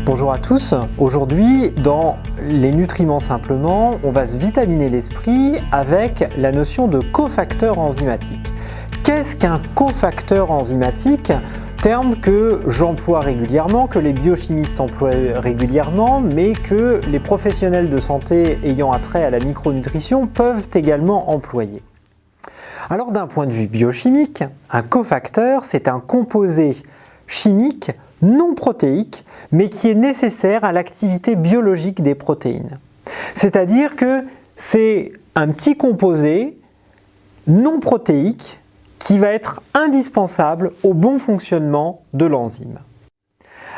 Bonjour à tous, aujourd'hui dans les nutriments simplement, on va se vitaminer l'esprit avec la notion de cofacteur enzymatique. Qu'est-ce qu'un cofacteur enzymatique? Terme que j'emploie régulièrement, que les biochimistes emploient régulièrement, mais que les professionnels de santé ayant attrait à la micronutrition peuvent également employer. Alors d'un point de vue biochimique, un cofacteur, c'est un composé chimique non protéique, mais qui est nécessaire à l'activité biologique des protéines. C'est-à-dire que c'est un petit composé non protéique qui va être indispensable au bon fonctionnement de l'enzyme.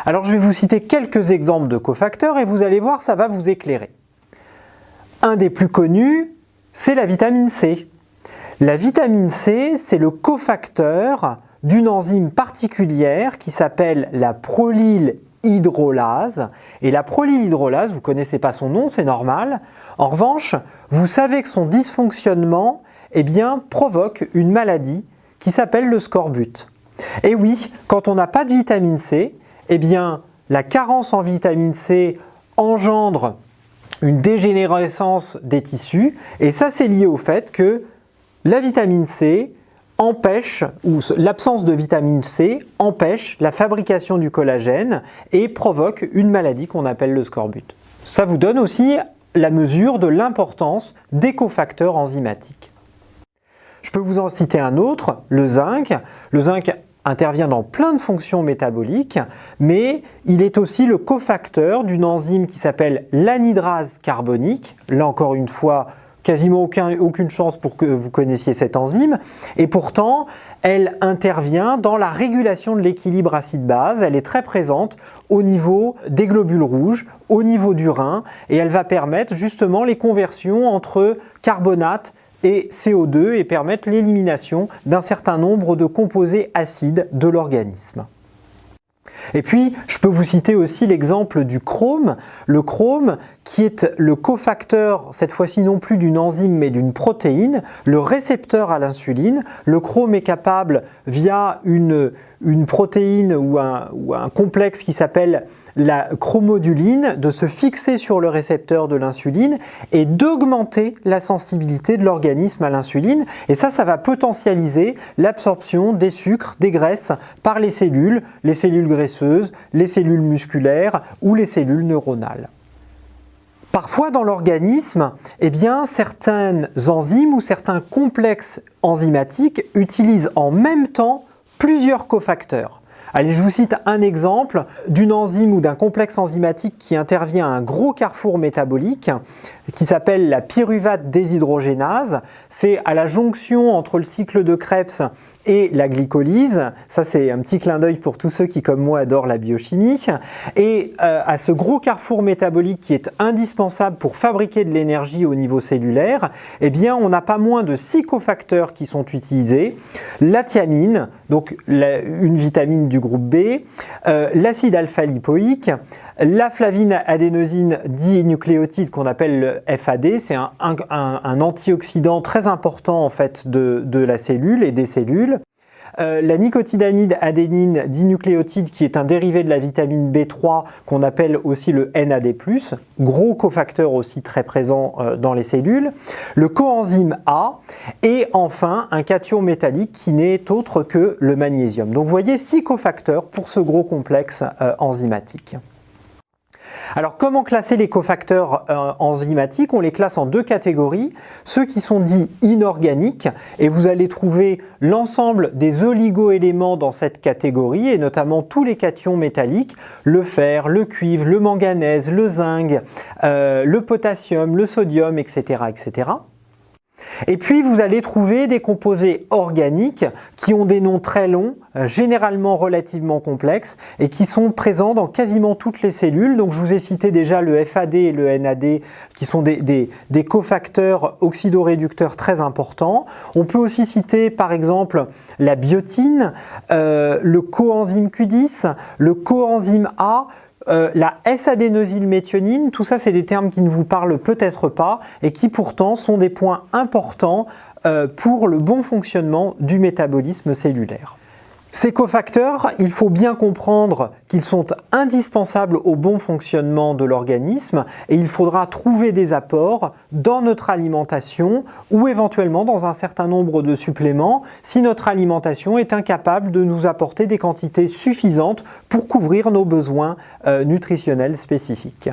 Alors je vais vous citer quelques exemples de cofacteurs et vous allez voir, ça va vous éclairer. Un des plus connus, c'est la vitamine C. La vitamine C, c'est le cofacteur d'une enzyme particulière qui s'appelle la prolylhydrolase. Et la prolylhydrolase, vous ne connaissez pas son nom, c'est normal. En revanche, vous savez que son dysfonctionnement provoque une maladie qui s'appelle le scorbut. Et oui, quand on n'a pas de vitamine C, la carence en vitamine C engendre une dégénérescence des tissus. Et ça, c'est lié au fait que la vitamine C empêche, ou l'absence de vitamine C empêche la fabrication du collagène et provoque une maladie qu'on appelle le scorbut. Ça vous donne aussi la mesure de l'importance des cofacteurs enzymatiques. Je peux vous en citer un autre, le zinc. Le zinc intervient dans plein de fonctions métaboliques, mais il est aussi le cofacteur d'une enzyme qui s'appelle l'anhydrase carbonique. Là encore une fois, quasiment aucune chance pour que vous connaissiez cette enzyme, et pourtant elle intervient dans la régulation de l'équilibre acide-base. Elle est très présente au niveau des globules rouges, au niveau du rein, et elle va permettre justement les conversions entre carbonate et CO2 et permettre l'élimination d'un certain nombre de composés acides de l'organisme. Et puis, je peux vous citer aussi l'exemple du chrome. Le chrome qui est le cofacteur, cette fois-ci non plus d'une enzyme mais d'une protéine, le récepteur à l'insuline. Le chrome est capable, via une protéine ou un complexe qui s'appelle la chromoduline, de se fixer sur le récepteur de l'insuline et d'augmenter la sensibilité de l'organisme à l'insuline. Et ça va potentialiser l'absorption des sucres, des graisses par les cellules graisseuses, les cellules musculaires ou les cellules neuronales. Parfois dans l'organisme, certaines enzymes ou certains complexes enzymatiques utilisent en même temps plusieurs cofacteurs. Allez, je vous cite un exemple d'une enzyme ou d'un complexe enzymatique qui intervient à un gros carrefour métabolique qui s'appelle la pyruvate déshydrogénase. C'est à la jonction entre le cycle de Krebs et la glycolyse. Ça, c'est un petit clin d'œil pour tous ceux qui, comme moi, adorent la biochimie. Et à ce gros carrefour métabolique qui est indispensable pour fabriquer de l'énergie au niveau cellulaire, on n'a pas moins de 6 cofacteurs qui sont utilisés. La thiamine, donc une vitamine du groupe B, l'acide alpha-lipoïque, la flavine adénosine dinucléotide qu'on appelle le FAD, c'est un antioxydant très important en fait de la cellule et des cellules. La nicotinamide adénine dinucléotide qui est un dérivé de la vitamine B3 qu'on appelle aussi le NAD+, gros cofacteur aussi très présent dans les cellules, le coenzyme A et enfin un cation métallique qui n'est autre que le magnésium. Donc vous voyez 6 cofacteurs pour ce gros complexe enzymatique. Alors comment classer les cofacteurs enzymatiques? On les classe en 2 catégories, ceux qui sont dits inorganiques, et vous allez trouver l'ensemble des oligoéléments dans cette catégorie, et notamment tous les cations métalliques, le fer, le cuivre, le manganèse, le zinc, le potassium, le sodium, etc., etc. Et puis vous allez trouver des composés organiques qui ont des noms très longs, généralement relativement complexes et qui sont présents dans quasiment toutes les cellules. Donc je vous ai cité déjà le FAD et le NAD qui sont des cofacteurs oxydoréducteurs très importants. On peut aussi citer par exemple la biotine, le coenzyme Q10, le coenzyme A, la S-adénosylméthionine, tout ça c'est des termes qui ne vous parlent peut-être pas et qui pourtant sont des points importants pour le bon fonctionnement du métabolisme cellulaire. Ces cofacteurs, il faut bien comprendre qu'ils sont indispensables au bon fonctionnement de l'organisme et il faudra trouver des apports dans notre alimentation ou éventuellement dans un certain nombre de suppléments si notre alimentation est incapable de nous apporter des quantités suffisantes pour couvrir nos besoins nutritionnels spécifiques.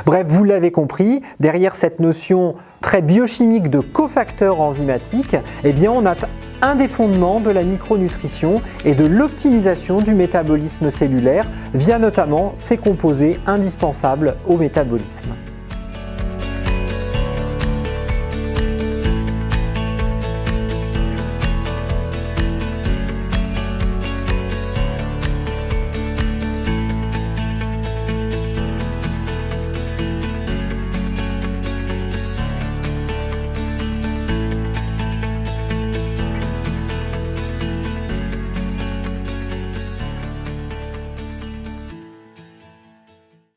Bref, vous l'avez compris, derrière cette notion très biochimique de cofacteurs enzymatiques, eh bien on a un des fondements de la micronutrition et de l'optimisation du métabolisme cellulaire via notamment ces composés indispensables au métabolisme.